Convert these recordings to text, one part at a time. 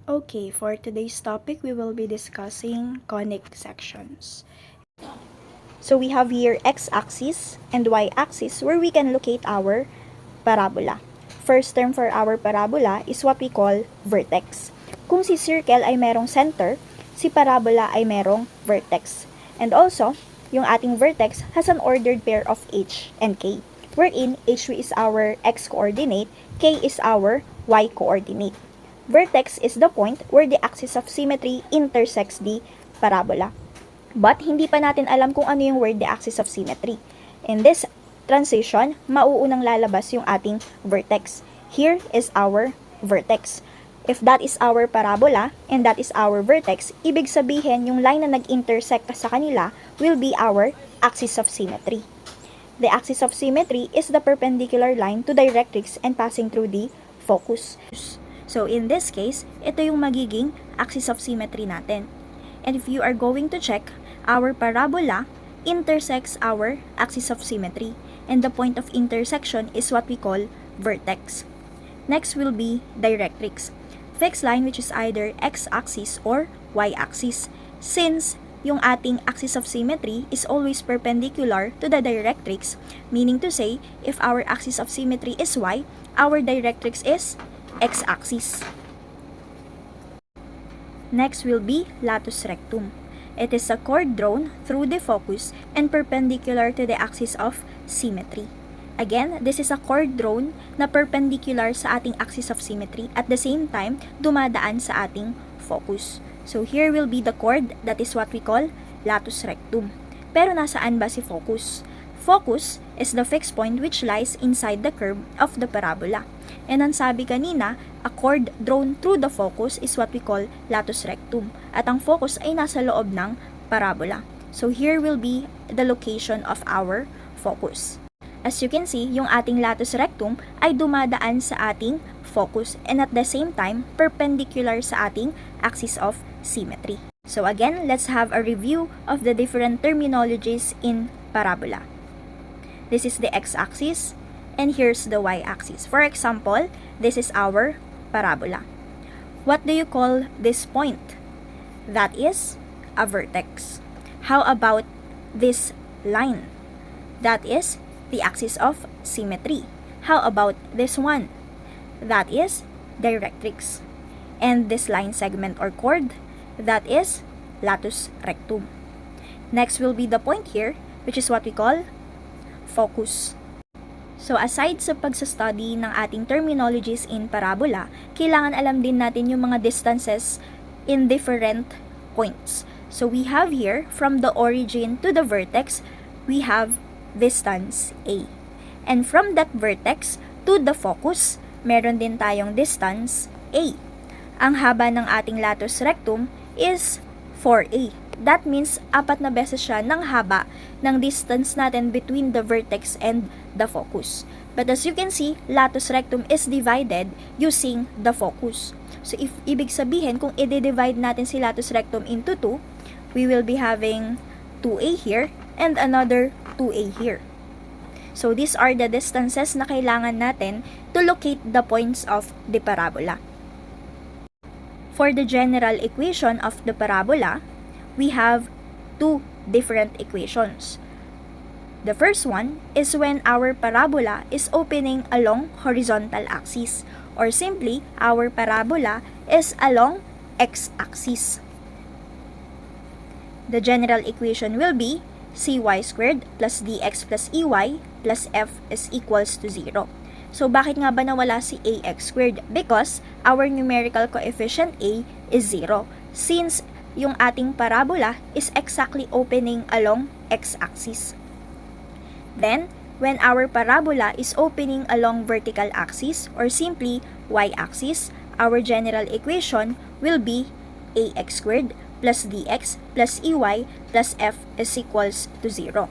Okay, for today's topic, we will be discussing conic sections. So we have here x-axis and y-axis where we can locate our parabola. First term for our parabola is what we call vertex. Kung si circle ay merong center, si parabola ay merong vertex. And also, yung ating vertex has an ordered pair of h and k, wherein h is our x-coordinate, k is our y-coordinate. Vertex is the point where the axis of symmetry intersects the parabola. But hindi pa natin alam kung ano yung word the axis of symmetry. In this transition, mauunang lalabas yung ating vertex. Here is our vertex. If that is our parabola and that is our vertex, ibig sabihin yung line na nag-intersect sa kanila will be our axis of symmetry. The axis of symmetry is the perpendicular line to directrix and passing through the focus. So in this case, ito yung magiging axis of symmetry natin. And if you are going to check, our parabola intersects our axis of symmetry. And the point of intersection is what we call vertex. Next will be directrix. Fixed line which is either x-axis or y-axis. Since yung ating axis of symmetry is always perpendicular to the directrix, meaning to say, if our axis of symmetry is y, our directrix is x-axis. Next will be latus rectum. It is a chord drawn through the focus and perpendicular to the axis of symmetry. Again, this is a chord drawn na perpendicular sa ating axis of symmetry at the same time dumadaan sa ating focus. So here will be the chord, that is what we call latus rectum. Pero nasaan ba si focus? Focus is the fixed point which lies inside the curve of the parabola. And ang sabi kanina, a chord drawn through the focus is what we call latus rectum. At ang focus ay nasa loob ng parabola. So here will be the location of our focus. As you can see, yung ating latus rectum ay dumadaan sa ating focus and at the same time, perpendicular sa ating axis of symmetry. So again, let's have a review of the different terminologies in parabola. This is the x-axis, and here's the y-axis. For example, this is our parabola. What do you call this point? That is a vertex. How about this line? That is the axis of symmetry. How about this one? That is directrix. And this line segment or chord, that is latus rectum. Next will be the point here, which is what we call focus. So aside sa pagsastudy ng ating terminologies in parabola, kailangan alam din natin yung mga distances in different points. So we have here, from the origin to the vertex, we have distance A. And from that vertex to the focus, meron din tayong distance A. Ang haba ng ating latus rectum is 4A. That means, 4 na beses siya ng haba ng distance natin between the vertex and the focus. But as you can see, latus rectum is divided using the focus. So, ibig sabihin, kung i-divide natin si latus rectum into 2, we will be having 2A here and another 2A here. So, these are the distances na kailangan natin to locate the points of the parabola. For the general equation of the parabola, we have two different equations. The first one is when our parabola is opening along horizontal axis, or simply, our parabola is along x-axis. The general equation will be cy squared plus dx plus ey plus f is equals to 0. So, bakit nga ba nawala si ax squared? Because our numerical coefficient a is 0. Since yung ating parabola is exactly opening along x-axis. Then, when our parabola is opening along vertical axis or simply y-axis, our general equation will be ax squared plus dx plus ey plus f is equals to 0.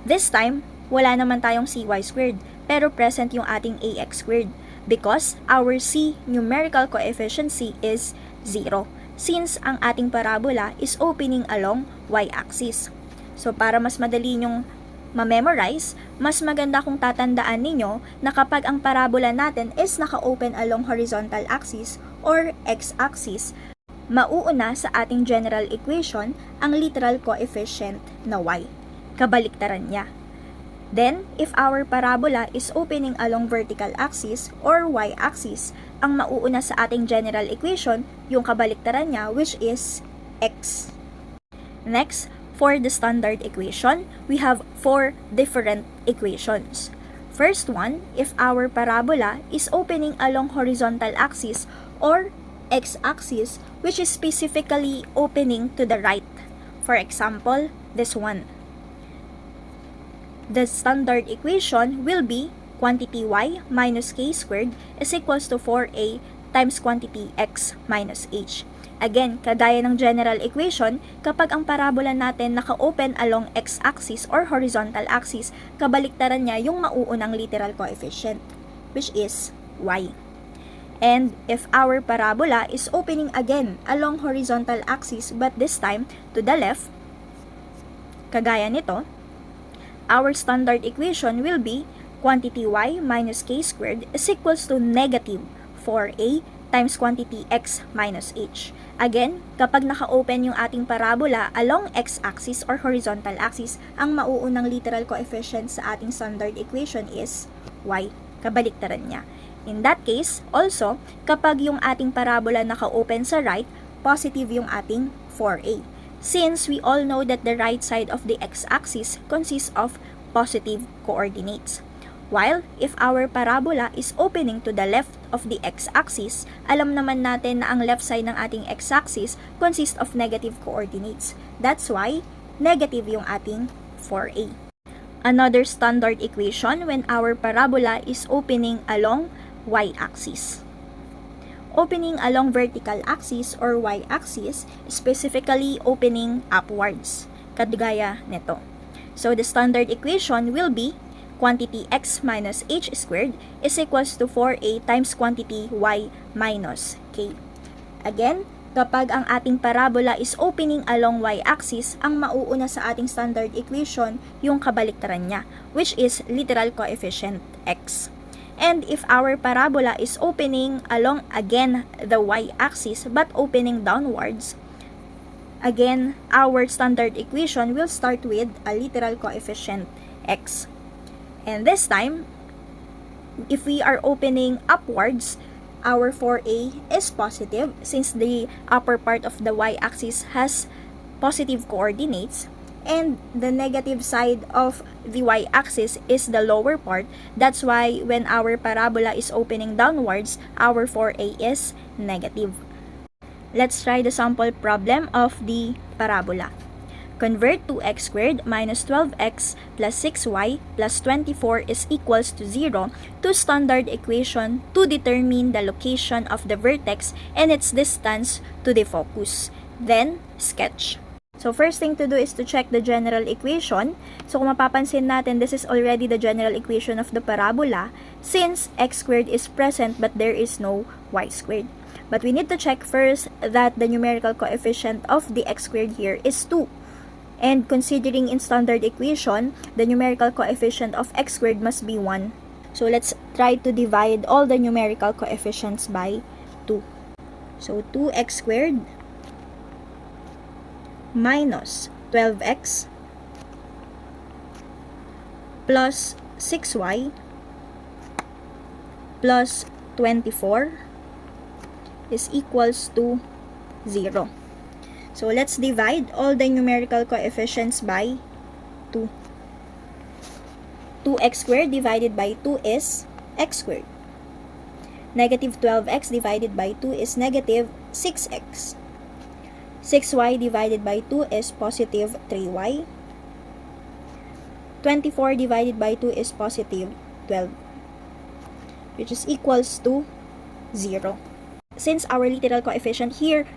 This time, wala naman tayong cy squared, pero present yung ating ax squared because our c numerical coefficient c is 0. Since ang ating parabola is opening along y-axis. So, para mas madali nyong ma-memorize, mas maganda kung tatandaan ninyo na kapag ang parabola natin is naka-open along horizontal axis or x-axis, mauuna sa ating general equation ang literal coefficient na y. Kabaliktaran niya. Then, if our parabola is opening along vertical axis or y-axis, ang mauuna sa ating general equation, yung kabaliktaran niya, which is x. Next, for the standard equation, we have 4 different equations. First one, if our parabola is opening along horizontal axis or x-axis, which is specifically opening to the right. For example, this one. The standard equation will be quantity y minus k squared is equals to 4a times quantity x minus h. Again, kagaya ng general equation, kapag ang parabola natin naka-open along x-axis or horizontal axis, kabaliktaran niya yung mauunang literal coefficient, which is y. And if our parabola is opening again along horizontal axis but this time to the left, kagaya nito, our standard equation will be quantity y minus k squared is equals to negative 4a times quantity x minus h. Again, kapag naka-open yung ating parabola along x-axis or horizontal axis, ang mauunang literal coefficient sa ating standard equation is y. Kabaliktaran niya. In that case, also, kapag yung ating parabola naka-open sa right, positive yung ating 4a. Since we all know that the right side of the x-axis consists of positive coordinates. While, if our parabola is opening to the left of the x-axis, alam naman natin na ang left side ng ating x-axis consists of negative coordinates. That's why, negative yung ating 4a. Another standard equation when our parabola is opening along y-axis. Opening along vertical axis or y-axis, specifically opening upwards, kagaya nito. So, the standard equation will be quantity x minus h squared is equals to 4a times quantity y minus k. Again, kapag ang ating parabola is opening along y-axis, ang mauuna sa ating standard equation yung kabaliktaran niya, which is literal coefficient x. And if our parabola is opening along again the y-axis but opening downwards, again, our standard equation will start with a literal coefficient x. And this time, if we are opening upwards, our 4a is positive since the upper part of the y-axis has positive coordinates and the negative side of the y-axis is the lower part. That's why when our parabola is opening downwards, our 4a is negative. Let's try the sample problem of the parabola. Convert 2x squared minus 12x plus 6y plus 24 is equals to 0 to standard equation to determine the location of the vertex and its distance to the focus. Then, sketch. So, first thing to do is to check the general equation. So, kung mapapansin natin, this is already the general equation of the parabola since x squared is present but there is no y squared. But we need to check first that the numerical coefficient of the x squared here is 2. And considering in standard equation, the numerical coefficient of x squared must be 1. So let's try to divide all the numerical coefficients by 2. So 2x squared minus 12x plus 6y plus 24 is equals to 0. So, let's divide all the numerical coefficients by 2. 2x squared divided by 2 is x squared. Negative 12x divided by 2 is negative 6x. 6y divided by 2 is positive 3y. 24 divided by 2 is positive 12, which is equals to 0. Since our literal coefficient here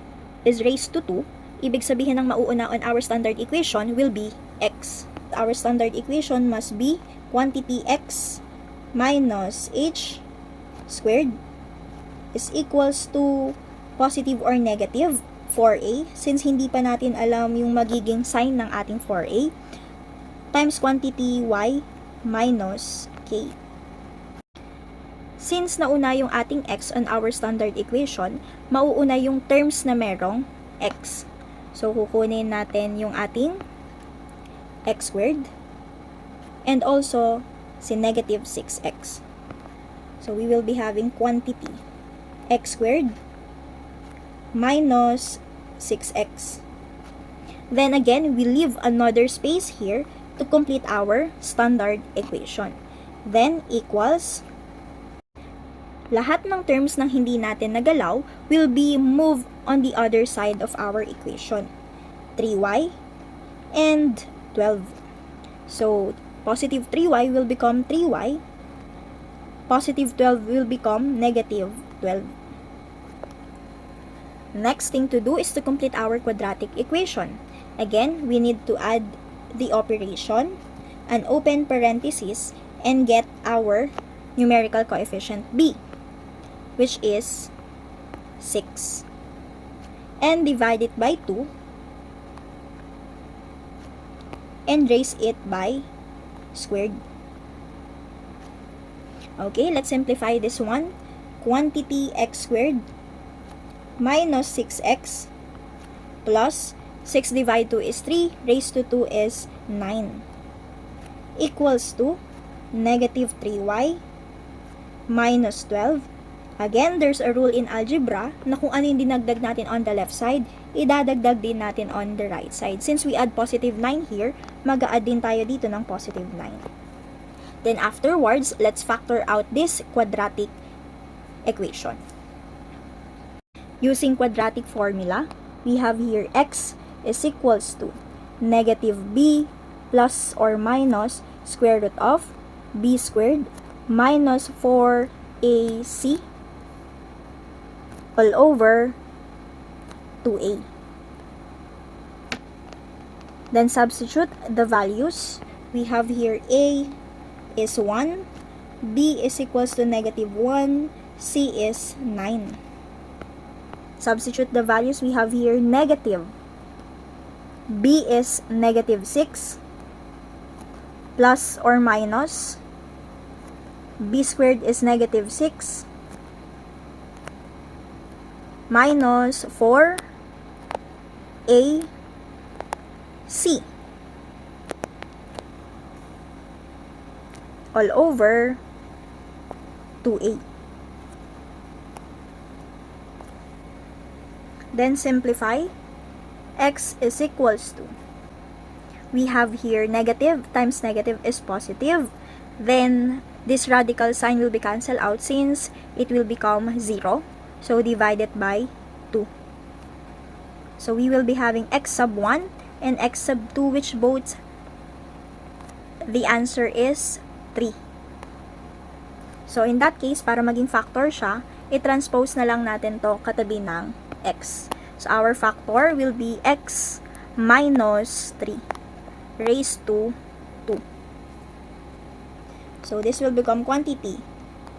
is raised to 2, ibig sabihin ng mauuna on our standard equation will be x. Our standard equation must be quantity x minus h squared is equals to positive or negative 4a, since hindi pa natin alam yung magiging sign ng ating 4a, times quantity y minus k. Since nauna yung ating x on our standard equation, mauuna yung terms na merong x. So, kukunin natin yung ating x squared and also si negative 6x. So, we will be having quantity x squared minus 6x. Then again, we leave another space here to complete our standard equation. Then, equals, lahat ng terms ng hindi natin nagalaw will be moved on the other side of our equation. 3y and 12. So, positive 3y will become 3y. Positive 12 will become negative 12. Next thing to do is to complete our quadratic equation. Again, we need to add the operation, an open parenthesis, and get our numerical coefficient b, which is 6. And divide it by 2 and raise it by squared. Okay, let's simplify this one. Quantity x squared minus 6x plus 6 divided 2 is 3, raised to 2 is 9, equals to negative 3y minus 12. Again, there's a rule in algebra na kung ano yung dinagdag natin on the left side, idadagdag din natin on the right side. Since we add positive 9 here, mag-a-add din tayo dito ng positive 9. Then afterwards, let's factor out this quadratic equation. Using quadratic formula, we have here x is equals to negative b plus or minus square root of b squared minus 4ac all over 2a. Then substitute the values. We have here a is 1, b is equals to negative 1, c is 9. Substitute the values. We have here negative, b is negative 6, plus or minus, b squared is negative 6, minus 4, a, c, all over 2a. Then simplify. X is equals to, we have here negative times negative is positive. Then this radical sign will be cancelled out since it will become 0. So divide it by 2. So we will be having x sub 1 and x sub 2, which both the answer is 3. So in that case, para maging factor siya, i-transpose na lang natin to katabi ng x. So our factor will be x minus 3 raised to 2. So this will become quantity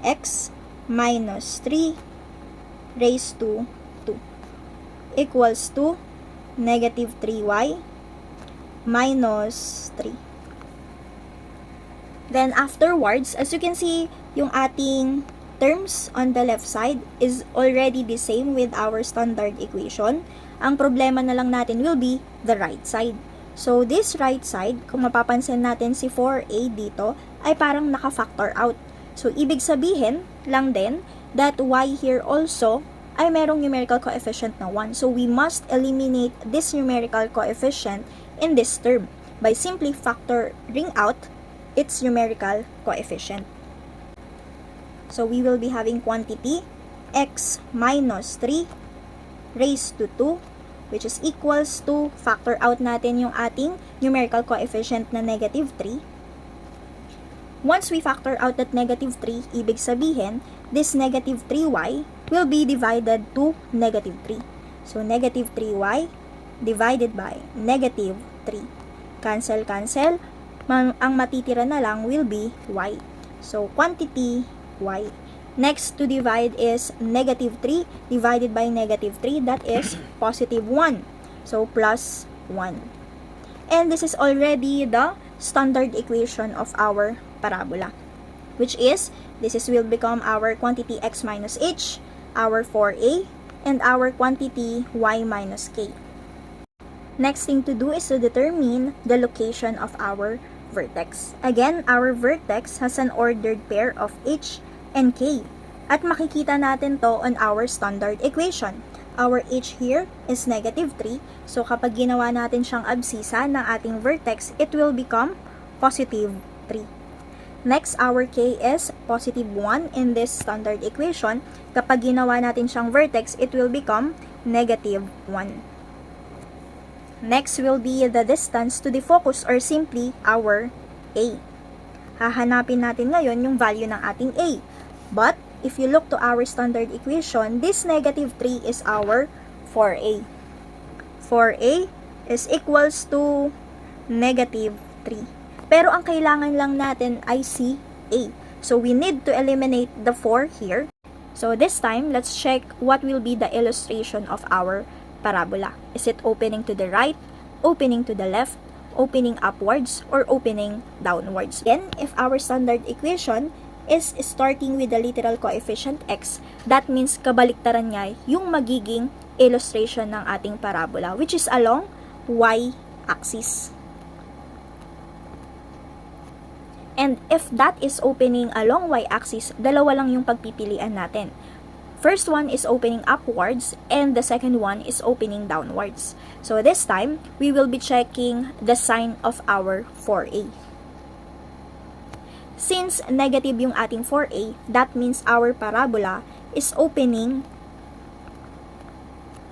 x minus 3 raised to 2 equals to negative 3y minus 3. Then afterwards, as you can see, yung ating terms on the left side is already the same with our standard equation. Ang problema na lang natin will be the right side. So this right side, kung mapapansin natin si 4a dito, ay parang naka-factor out. So ibig sabihin lang din that y here also ay merong numerical coefficient na 1. So we must eliminate this numerical coefficient in this term by simply factoring out its numerical coefficient. So we will be having quantity x minus 3 raised to 2, which is equals to, factor out natin yung ating numerical coefficient na negative 3. Once we factor out that negative 3, ibig sabihin, this negative 3y will be divided to negative 3. So negative 3y divided by negative 3. Cancel, cancel. Ang matitira na lang will be y. So quantity y. Next to divide is negative 3 divided by negative 3, that is positive 1. So plus 1. And this is already the standard equation of our parabola. which is, will become our quantity x minus h, our 4a, and our quantity y minus k. Next thing to do is to determine the location of our vertex. Again, our vertex has an ordered pair of h and k. At makikita natin to on our standard equation. Our h here is negative 3. So kapag ginawa natin siyang absisa ng ating vertex, it will become positive 3. Next, our k is positive 1 in this standard equation. Kapag ginawa natin siyang vertex, it will become negative 1. Next will be the distance to the focus or simply our a. Hahanapin natin ngayon yung value ng ating a. But, if you look to our standard equation, this negative 3 is our 4a. 4a is equals to negative 3. Pero ang kailangan lang natin ay si a. So, we need to eliminate the 4 here. So, this time, let's check what will be the illustration of our parabola. Is it opening to the right, opening to the left, opening upwards, or opening downwards? Then, if our standard equation is starting with the literal coefficient x, that means kabaliktaran niya yung magiging illustration ng ating parabola, which is along y-axis. And if that is opening along y-axis, dalawa lang yung pagpipilian natin. First one is opening upwards, and the second one is opening downwards. So this time, we will be checking the sign of our 4a. Since negative yung ating 4a, that means our parabola is opening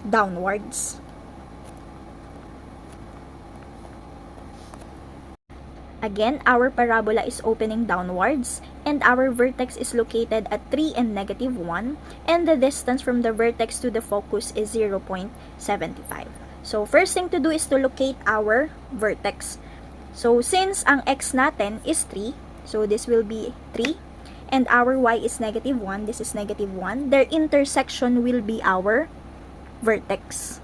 downwards. Again, our parabola is opening downwards, and our vertex is located at 3 and negative 1, and the distance from the vertex to the focus is 0.75. So, first thing to do is to locate our vertex. So, since ang x natin is 3, so this will be 3, and our y is negative 1, this is negative 1, their intersection will be our vertex.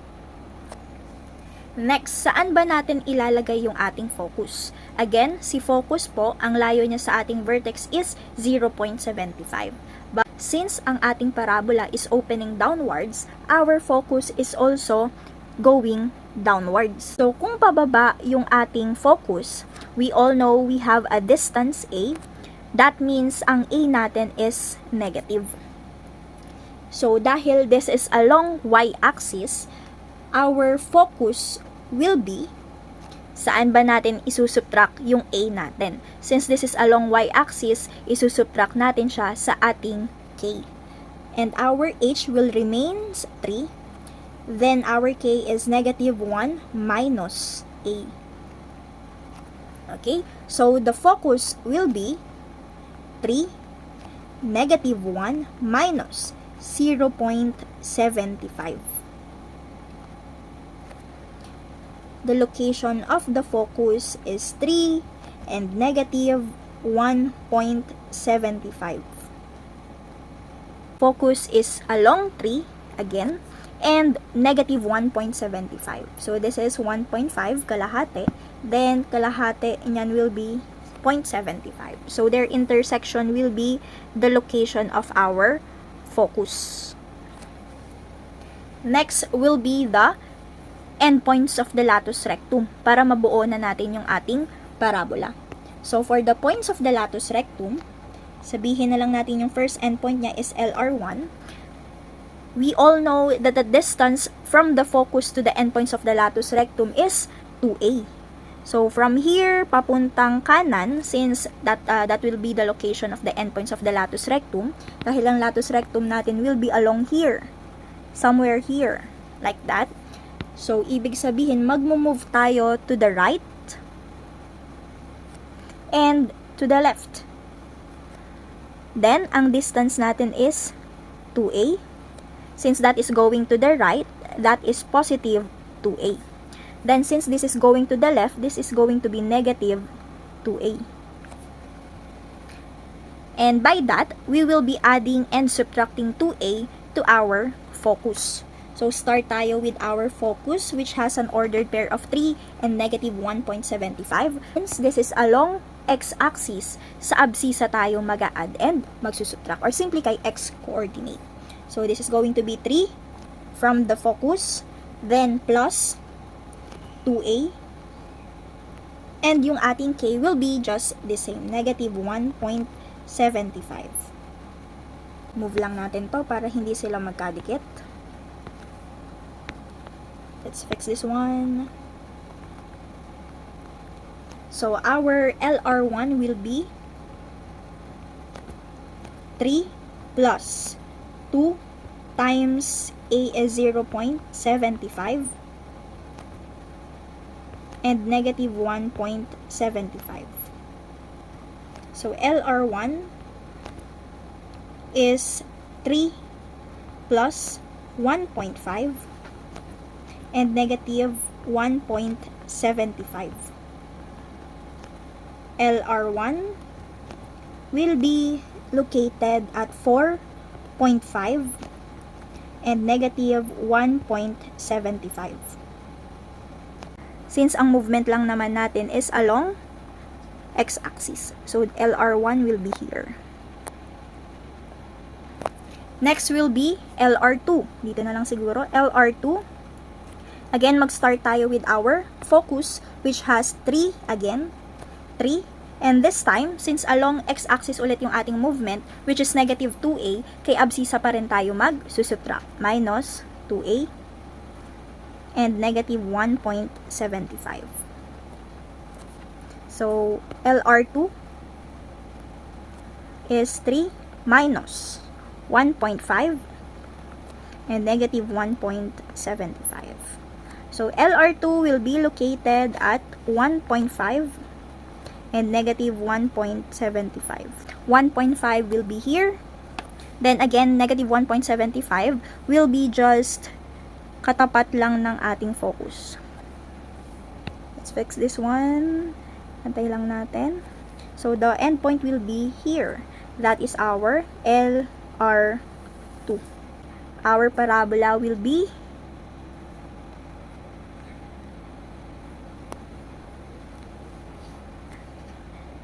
Next, saan ba natin ilalagay yung ating focus? Again, si focus po, ang layo niya sa ating vertex is 0.75. But since ang ating parabola is opening downwards, our focus is also going downwards. So, kung pababa yung ating focus, we all know we have a distance a. That means ang a natin is negative. So, dahil this is along y-axis, our focus will be, saan ba natin isusubtract yung A natin? Since this is along y-axis, isusubtract natin siya sa ating K. And our H will remain 3. Then our K is negative 1 minus A. Okay? So, the focus will be 3, negative 1 minus 0.75. The location of the focus is 3 and negative 1.75. Focus is along 3 again and negative 1.75. So this is 1.5 kalahati, then kalahati niyan will be 0.75. So their intersection will be the location of our focus. Next will be the endpoints of the latus rectum para mabuo na natin yung ating parabola. So, for the points of the latus rectum, sabihin na lang natin yung first endpoint niya is LR1. We all know that the distance from the focus to the endpoints of the latus rectum is 2A. So, from here, papuntang kanan, since that will be the location of the endpoints of the latus rectum, dahil ang latus rectum natin will be along here, somewhere here, like that. So, ibig sabihin, magmo-move tayo to the right and to the left. Then, ang distance natin is 2A. Since that is going to the right, that is positive 2A. Then, since this is going to the left, this is going to be negative 2A. And by that, we will be adding and subtracting 2A to our focus. So, start tayo with our focus, which has an ordered pair of 3 and negative 1.75. Since this is along x-axis, sa abscissa tayo mag-a-add and magsusubtract, or simply kay x-coordinate. So, this is going to be 3 from the focus, then plus 2a, and yung ating k will be just the same, negative 1.75. Move lang natin to para hindi sila magkadikit. Let's fix this one. So, our LR1 will be 3 plus 2 times A is 0.75 and negative 1.75. So, LR1 is 3 plus 1.5 and negative 1.75. LR1 will be located at 4.5 and negative 1.75. Since ang movement lang naman natin is along x-axis, so LR1 will be here. Next will be LR2. Dito na lang siguro, LR2. Again, mag-start tayo with our focus, which has 3 again. 3. And this time, since along x-axis ulit yung ating movement, which is negative 2a, kay abscissa pa rin tayo mag-subtract. Minus 2a and negative 1.75. So, LR2 is 3 minus 1.5 and negative 1.75. So, LR2 will be located at 1.5 and negative 1.75. 1.5 will be here. Then again, negative 1.75 will be just katapat lang ng ating focus. Let's fix this one. Antay lang natin. So, the endpoint will be here. That is our LR2. Our parabola will be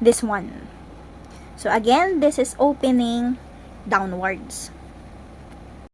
this one. So again, this is opening downwards.